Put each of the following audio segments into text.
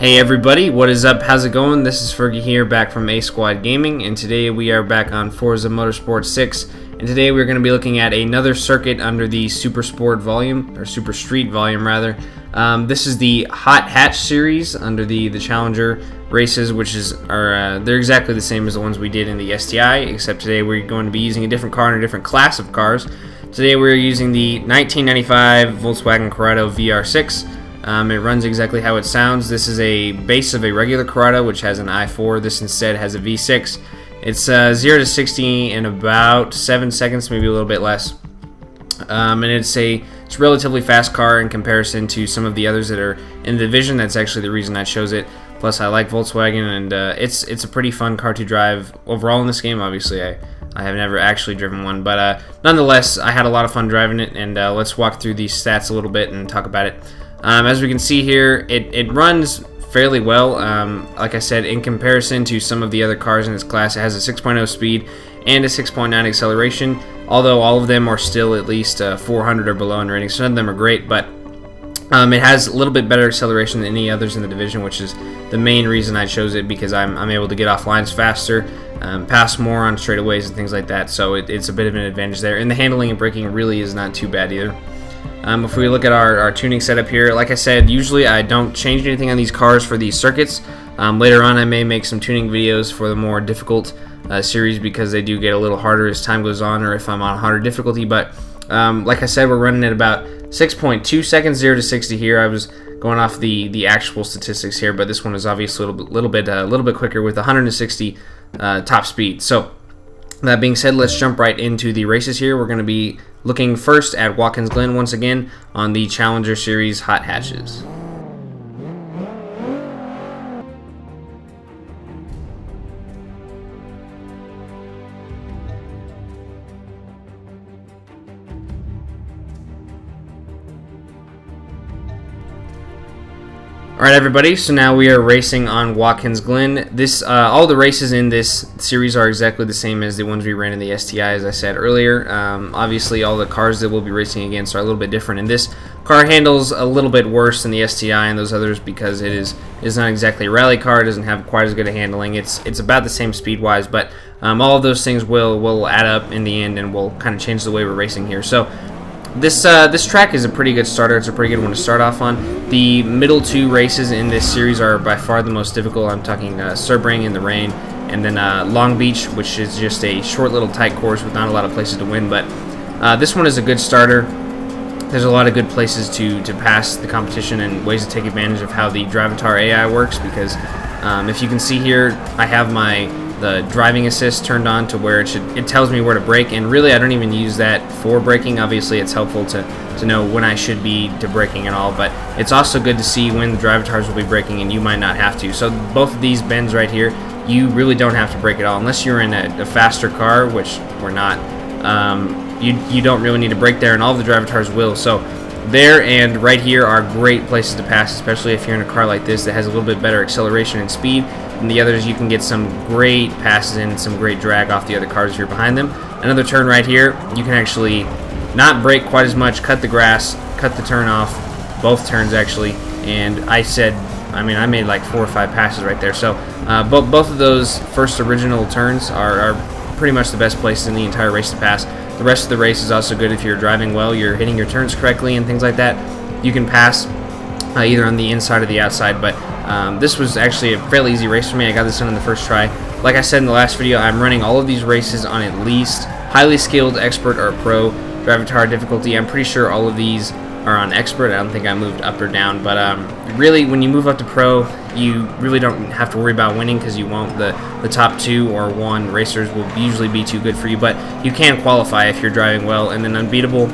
Hey everybody, what is up? How's it going? This is Furgie here, back from A Squad Gaming, and today we are back on Forza Motorsport 6. And today we're going to be looking at another circuit under the Super Sport volume, or Super Street volume rather. This is the Hot Hatch series under the Challenger races, which are they're exactly the same as the ones we did in the STI, except today we're going to be using a different car and a different class of cars. Today we're using the 1995 Volkswagen Corrado VR6. It runs exactly how it sounds. This is a base of a regular Corrado, which has an i4. This instead has a V6. It's 0 to 60 in about 7 seconds, maybe a little bit less. And it's a relatively fast car in comparison to some of the others that are in the division. That's actually the reason I chose it. Plus, I like Volkswagen, and it's a pretty fun car to drive overall in this game. Obviously, I have never actually driven one, but nonetheless, I had a lot of fun driving it. And let's walk through these stats a little bit and talk about it. As we can see here, it runs fairly well. Like I said, in comparison to some of the other cars in this class, it has a 6.0 speed and a 6.9 acceleration, although all of them are still at least 400 or below in rating, so none of them are great, but it has a little bit better acceleration than any others in the division, which is the main reason I chose it, because I'm able to get off lines faster, pass more on straightaways and things like that, so it's a bit of an advantage there. And the handling and braking really is not too bad either. If we look at our tuning setup here, like I said, usually I don't change anything on these cars for these circuits. Later on I may make some tuning videos for the more difficult series, because they do get a little harder as time goes on, or if I'm on harder difficulty. But like I said, we're running at about 6.2 seconds 0 to 60 here. I was going off the actual statistics here, but this one is obviously a little bit quicker with 160 top speed. So that being said, let's jump right into the races here. We're going to be looking first at Watkins Glen once again on the Challenger Series Hot Hatches. Alright everybody, so now we are racing on Watkins Glen. All the races in this series are exactly the same as the ones we ran in the STI, as I said earlier. Obviously all the cars that we'll be racing against are a little bit different, and this car handles a little bit worse than the STI and those others, because it is not exactly a rally car. It doesn't have quite as good a handling. It's about the same speed-wise, but all of those things will add up in the end, and will kind of change the way we're racing here. So this track is a pretty good starter. It's a pretty good one to start off on. The middle two races in this series are by far the most difficult. I'm talking Sebring in the rain, and then Long Beach, which is just a short little tight course with not a lot of places to win. But this one is a good starter. There's a lot of good places to pass the competition, and ways to take advantage of how the Drivatar AI works, because if you can see here, I have the driving assist turned on to where it tells me where to brake, and really I don't even use that for braking. Obviously it's helpful to know when I should be braking and all, but it's also good to see when the Drivatars will be braking and you might not have to. So both of these bends right here, you really don't have to brake at all unless you're in a faster car, which we're not. You don't really need to brake there, and all of the Drivatars will. So there and right here are great places to pass, especially if you're in a car like this that has a little bit better acceleration and speed than the others. You can get some great passes in, some great drag off the other cars if you're behind them. Another turn right here, you can actually not brake quite as much, cut the grass, cut the turn off, both turns actually, and I made like 4 or 5 passes right there. So both of those first original turns are pretty much the best places in the entire race to pass. The rest of the race is also good if you're driving well, you're hitting your turns correctly and things like that. You can pass either on the inside or the outside, but this was actually a fairly easy race for me. I got this done in the first try. Like I said in the last video, I'm running all of these races on at least highly skilled, expert, or pro Drivatar difficulty. I'm pretty sure all of these are on expert. I don't think I moved up or down, but really when you move up to pro, you really don't have to worry about winning, because you won't. The top 2 or 1 racers will usually be too good for you, but you can qualify if you're driving well. And then unbeatable,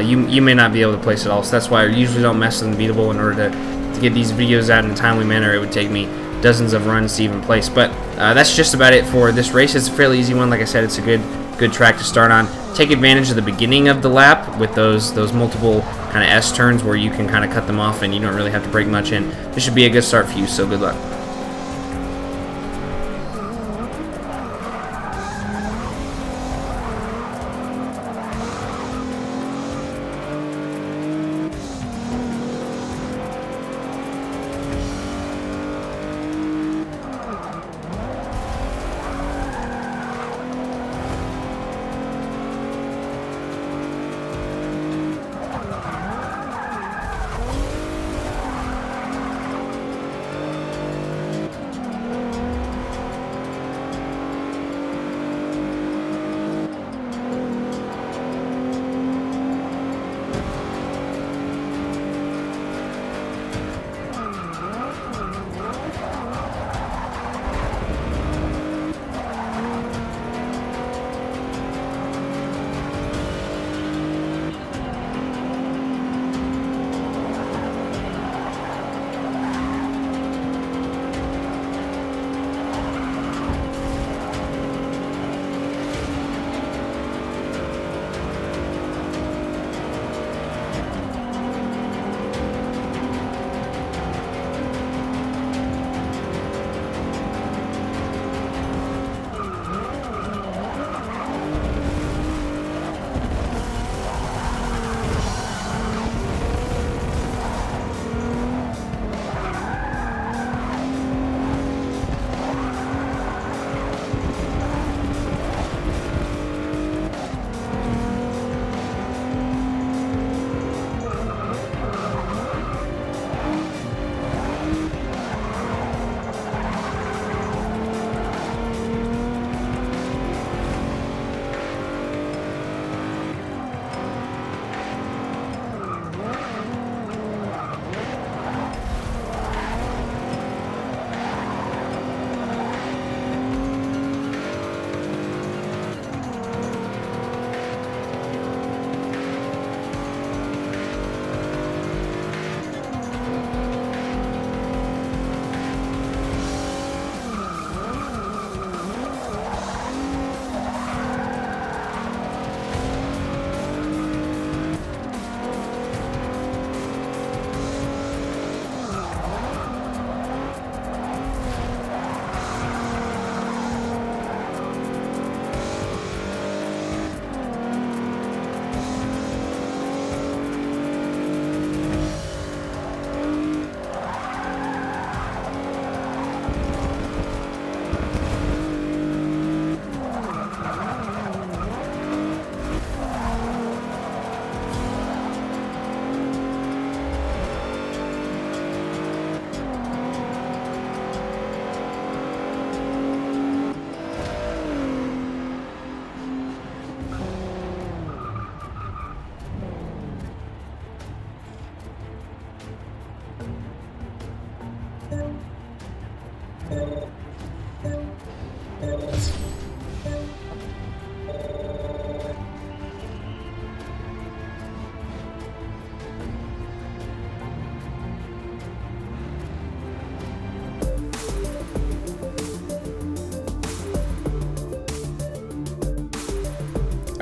you may not be able to place at all, so that's why I usually don't mess with unbeatable. In order to get these videos out in a timely manner, it would take me dozens of runs to even place. But that's just about it for this race. It's a fairly easy one. Like I said, it's a good track to start on. Take advantage of the beginning of the lap with those multiple kind of S turns where you can kind of cut them off and you don't really have to brake much in. This should be a good start for you, so good luck.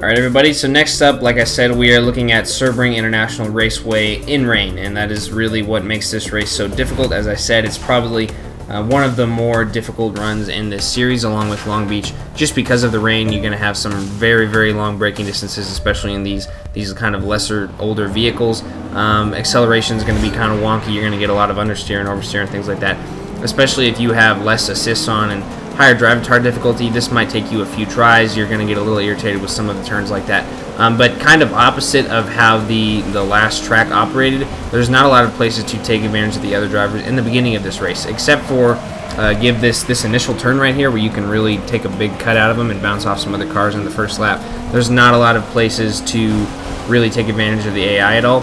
Alright everybody, so next up, like I said, we are looking at Sebring International Raceway in rain, and that is really what makes this race so difficult. As I said, it's probably one of the more difficult runs in this series, along with Long Beach. Just because of the rain, you're going to have some very, very long braking distances, especially in these kind of lesser, older vehicles. Acceleration is going to be kind of wonky. You're going to get a lot of understeer and oversteer and things like that, especially if you have less assists on and higher drive tar difficulty. This might take you a few tries. You're going to get a little irritated with some of the turns like that. But kind of opposite of how the last track operated, there's not a lot of places to take advantage of the other drivers in the beginning of this race, except for give this initial turn right here where you can really take a big cut out of them and bounce off some other cars in the first lap. There's not a lot of places to really take advantage of the AI at all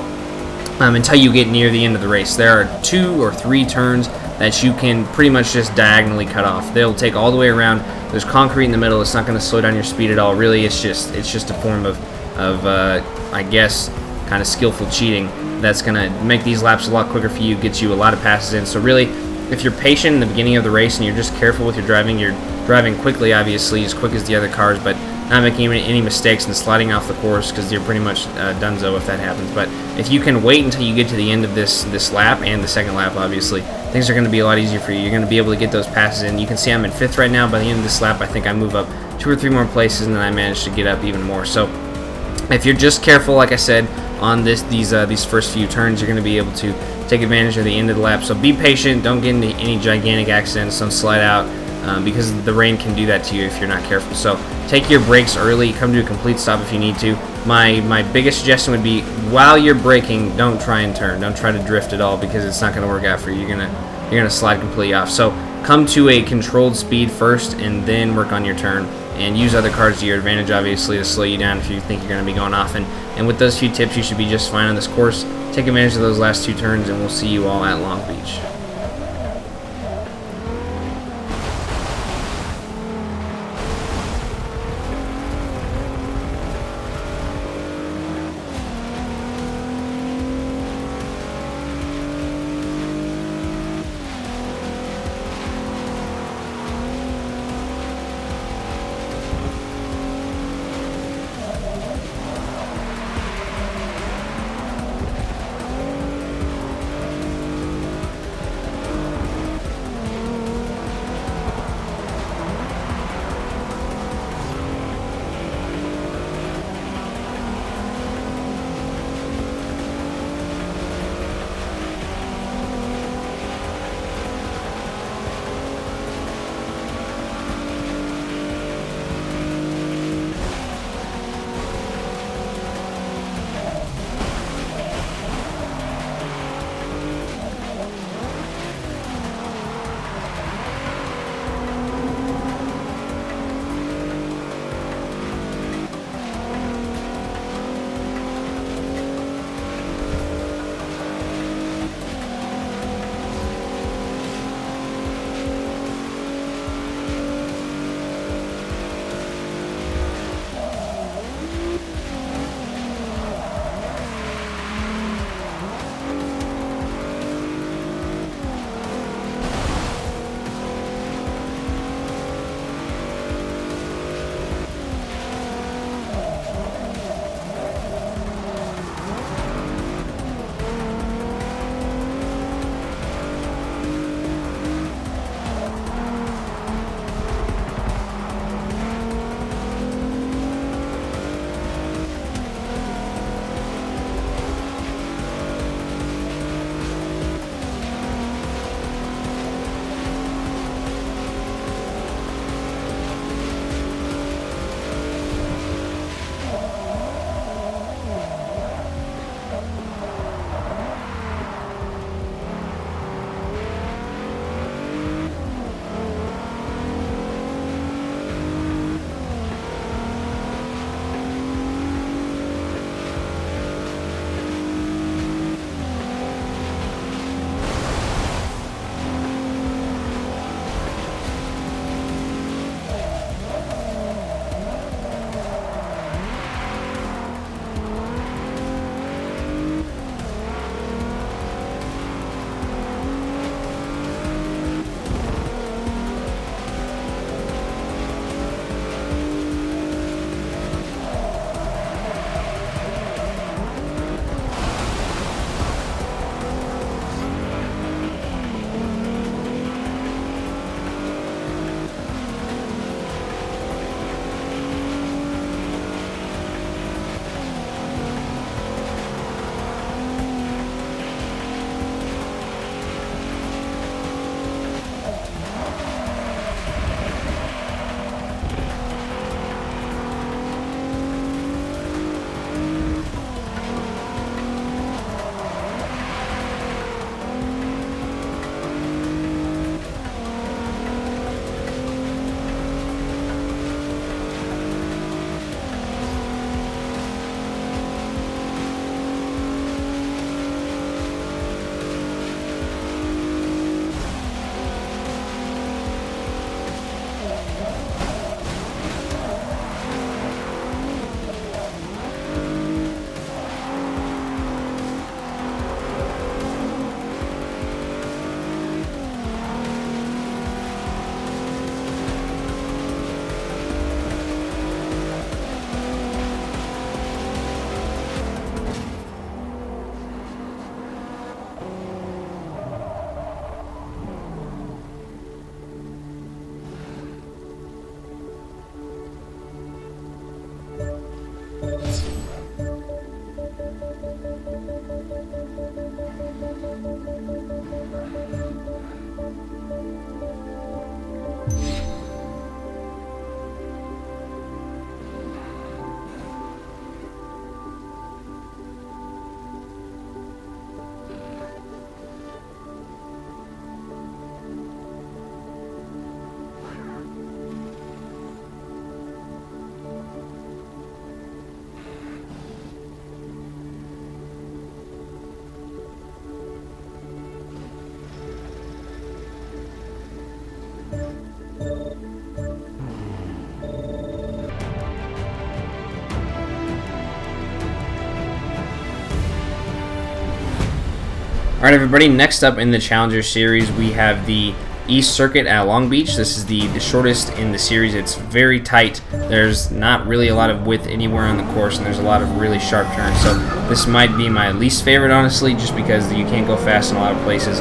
until you get near the end of the race. There are 2 or 3 turns that you can pretty much just diagonally cut off. They'll take all the way around. There's concrete in the middle. It's not going to slow down your speed at all. Really, it's just a form of I guess, kind of skillful cheating that's going to make these laps a lot quicker for you, get you a lot of passes in. So really, if you're patient in the beginning of the race and you're just careful with your driving, you're driving quickly, obviously, as quick as the other cars, but not making any mistakes and sliding off the course, because you're pretty much donezo if that happens. But if you can wait until you get to the end of this lap, and the second lap, obviously, things are going to be a lot easier for you. You're going to be able to get those passes in. You can see I'm in 5th right now. By the end of this lap, I think I move up 2 or 3 more places, and then I managed to get up even more. So if you're just careful, like I said, on these first few turns, you're going to be able to take advantage of the end of the lap. So be patient. Don't get into any gigantic accidents. Don't slide out, because the rain can do that to you if you're not careful. So take your brakes early. Come to a complete stop if you need to. My biggest suggestion would be, while you're braking, don't try and turn. Don't try to drift at all, because it's not going to work out for you. You're gonna slide completely off. So come to a controlled speed first, and then work on your turn. And use other cars to your advantage, obviously, to slow you down if you think you're going to be going off. And with those few tips, you should be just fine on this course. Take advantage of those last 2 turns, and we'll see you all at Long Beach. Alright everybody, next up in the Challenger series we have the East Circuit at Long Beach. This is the shortest in the series. It's very tight. There's not really a lot of width anywhere on the course, and there's a lot of really sharp turns. So this might be my least favorite, honestly, just because you can't go fast in a lot of places.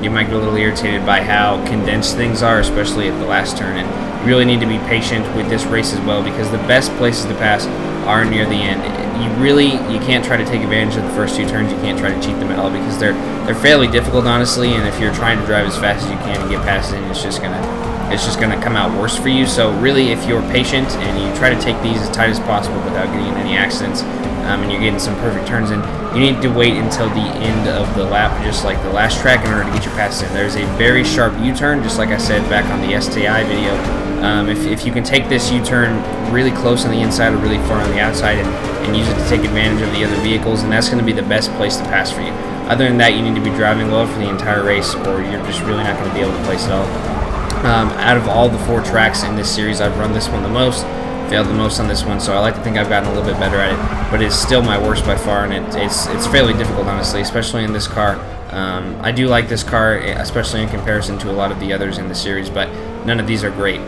You might get a little irritated by how condensed things are, especially at the last turn. And you really need to be patient with this race as well, because the best places to pass are near the end. You can't try to take advantage of the first two turns. You can't try to cheat them at all, because they're fairly difficult, honestly. And if you're trying to drive as fast as you can and get past it, it's just gonna come out worse for you. So really, if you're patient and you try to take these as tight as possible without getting in any accidents, and you're getting some perfect turns in, you need to wait until the end of the lap, just like the last track, in order to get your passes in. There's a very sharp U-turn, just like I said back on the STI video. If you can take this U-turn really close on the inside or really far on the outside and use it to take advantage of the other vehicles, and that's going to be the best place to pass for you. Other than that, you need to be driving well for the entire race, or you're just really not going to be able to place it all. Out of all the 4 tracks in this series, I've run this one the most, failed the most on this one, so I like to think I've gotten a little bit better at it, but it's still my worst by far, and it's fairly difficult, honestly, especially in this car. I do like this car, especially in comparison to a lot of the others in the series, but none of these are great.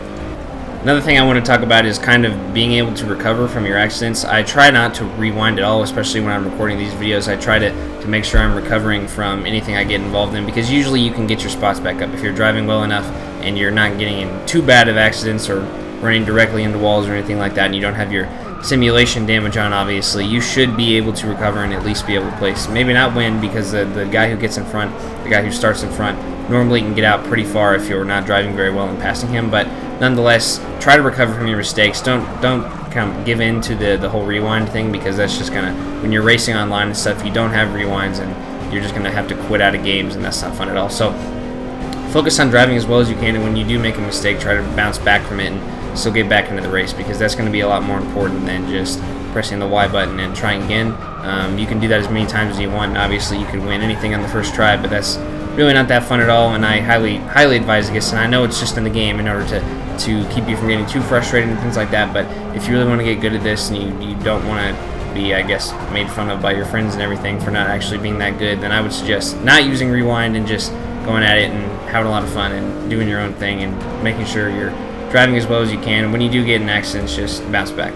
Another thing I want to talk about is kind of being able to recover from your accidents. I try not to rewind at all, especially when I'm recording these videos. I try to make sure I'm recovering from anything I get involved in, because usually you can get your spots back up if you're driving well enough and you're not getting in too bad of accidents or running directly into walls or anything like that, and you don't have your simulation damage on. Obviously, you should be able to recover and at least be able to place. Maybe not win, because the guy who gets in front, the guy who starts in front, normally can get out pretty far if you're not driving very well and passing him. But nonetheless, try to recover from your mistakes. Don't kind of give in to the whole rewind thing, because that's just gonna, when you're racing online and stuff, you don't have rewinds and you're just gonna have to quit out of games, and that's not fun at all. So focus on driving as well as you can, and when you do make a mistake, try to bounce back from it and still get back into the race, because that's going to be a lot more important than just pressing the Y button and trying again. You can do that as many times as you want, and obviously you can win anything on the first try, but that's really not that fun at all, and I highly advise against it. And I know it's just in the game in order to keep you from getting too frustrated and things like that, but if you really want to get good at this and you don't want to be, I guess, made fun of by your friends and everything for not actually being that good, then I would suggest not using rewind and just going at it and having a lot of fun and doing your own thing and making sure you're driving as well as you can. And when you do get in accidents, just bounce back.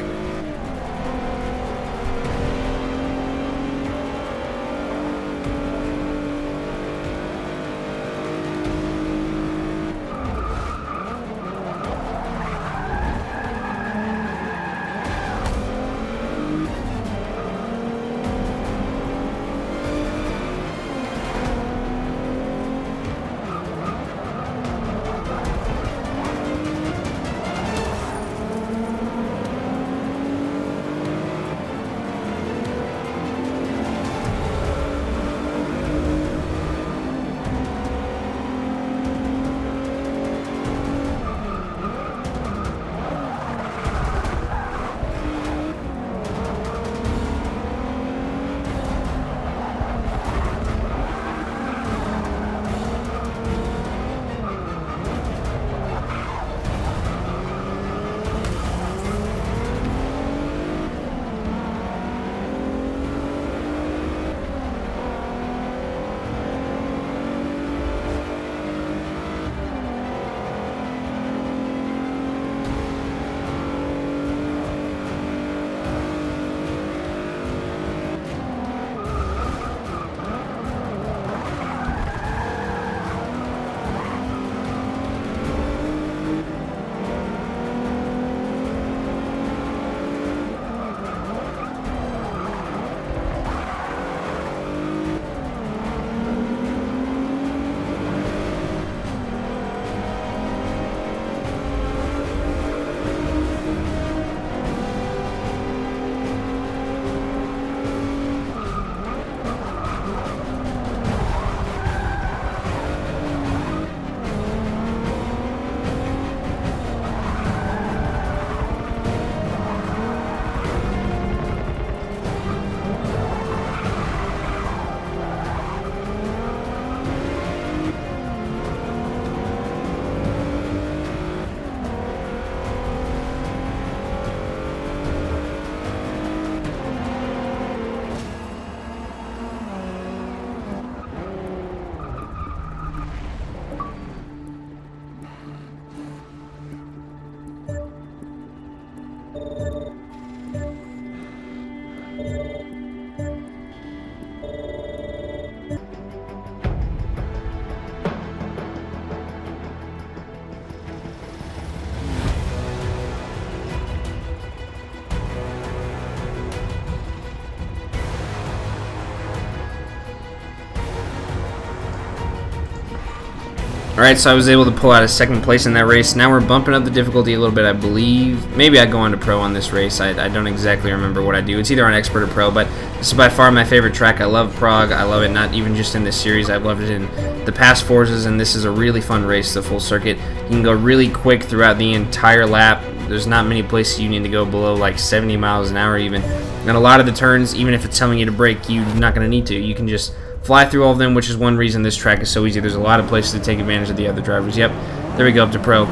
Alright, so I was able to pull out a second place in that race. Now we're bumping up the difficulty a little bit, I believe. Maybe I go on to Pro on this race. I don't exactly remember what I do. It's either on Expert or Pro, but this is by far my favorite track. I love Prague. I love it not even just in this series. I've loved it in the past Forzas, and this is a really fun race, the full circuit. You can go really quick throughout the entire lap. There's not many places you need to go below like 70 miles an hour even. And a lot of the turns, even if it's telling you to brake, you're not going to need to. You can just fly through all of them, which is one reason this track is so easy. There's a lot of places to take advantage of the other drivers. Yep, there we go, up to Pro.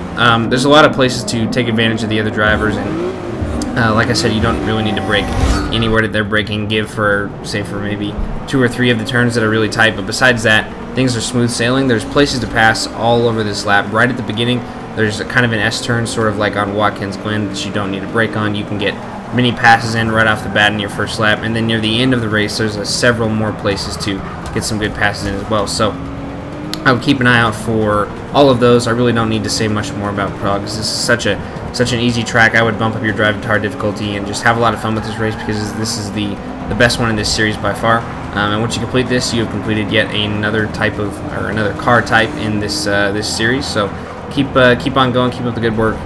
There's a lot of places to take advantage of the other drivers, and like I said, you don't really need to brake anywhere that they're braking. Give for, say, for maybe 2 or 3 of the turns that are really tight, but besides that, things are smooth sailing. There's places to pass all over this lap. Right at the beginning, there's a kind of an S-turn, sort of like on Watkins Glen, that you don't need to brake on. You can get many passes in right off the bat in your first lap, and then near the end of the race, there's several more places to get some good passes in as well. So I would keep an eye out for all of those. I really don't need to say much more about Prague, because this is such an easy track. I would bump up your drive to hard difficulty and just have a lot of fun with this race, because this is the best one in this series by far. And once you complete this, you have completed yet another car type in this this series. So keep on going, keep up the good work.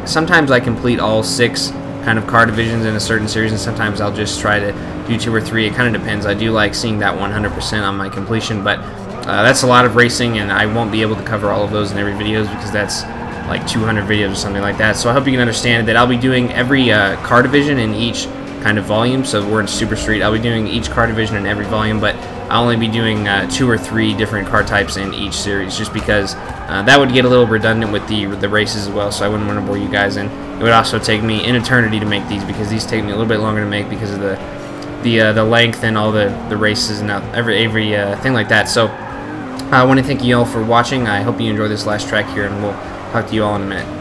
Sometimes I complete all 6 kind of car divisions in a certain series, and sometimes I'll just try to do 2 or 3. It kind of depends. I do like seeing that 100% on my completion, but that's a lot of racing, and I won't be able to cover all of those in every video, because that's like 200 videos or something like that. So I hope you can understand that I'll be doing every car division in each kind of volume. So we're in Super Street. I'll be doing each car division in every volume, but I'll only be doing 2 or 3 different car types in each series, just because that would get a little redundant with the races as well, so I wouldn't want to bore you guys in. It would also take me an eternity to make these, because these take me a little bit longer to make because of the length and all the races and every thing like that. So I want to thank you all for watching. I hope you enjoyed this last track here, and we'll talk to you all in a minute.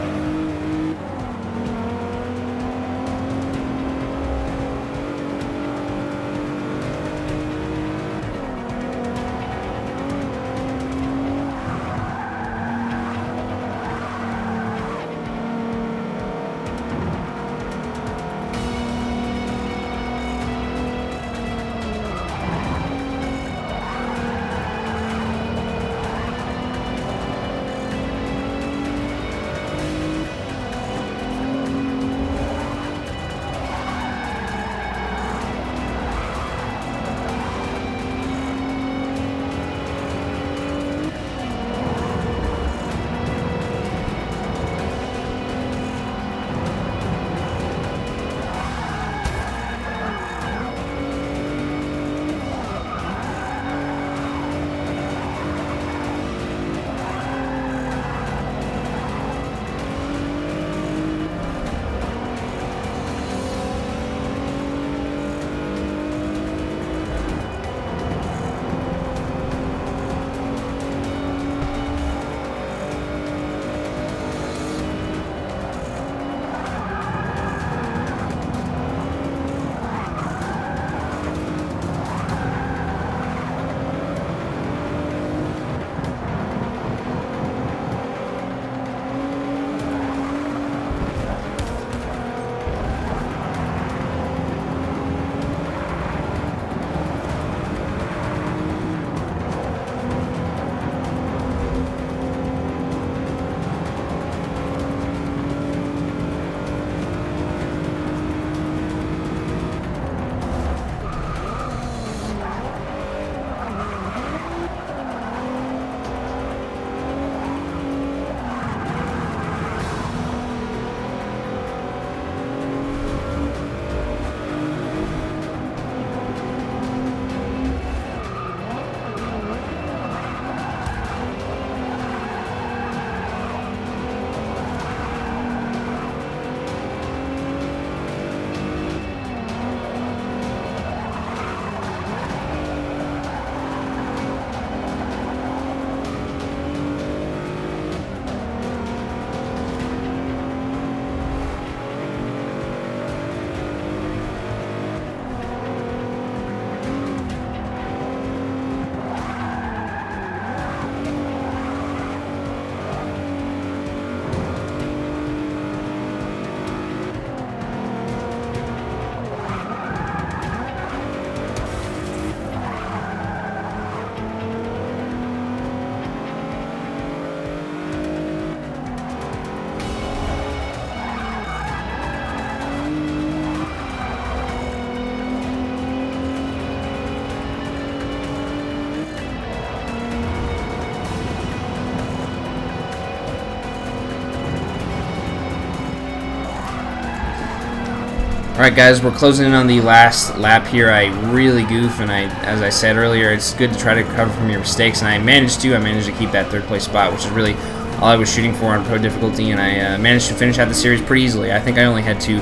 Alright guys, we're closing in on the last lap here. I really goof, and as I said earlier, it's good to try to recover from your mistakes, and I managed to keep that third place spot, which is really all I was shooting for on pro difficulty, and I managed to finish out the series pretty easily. I think I only had to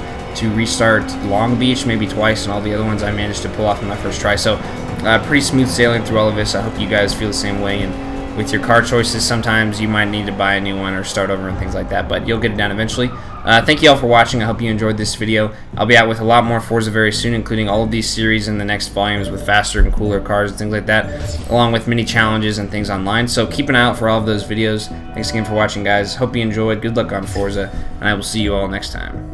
restart Long Beach maybe twice, and all the other ones I managed to pull off in my first try. So pretty smooth sailing through all of this. I hope you guys feel the same way, and with your car choices, sometimes you might need to buy a new one or start over and things like that, but you'll get it done eventually. Thank you all for watching. I hope you enjoyed this video. I'll be out with a lot more Forza very soon, including all of these series in the next volumes with faster and cooler cars and things like that, along with mini challenges and things online. So keep an eye out for all of those videos. Thanks again for watching, guys. Hope you enjoyed. Good luck on Forza, and I will see you all next time.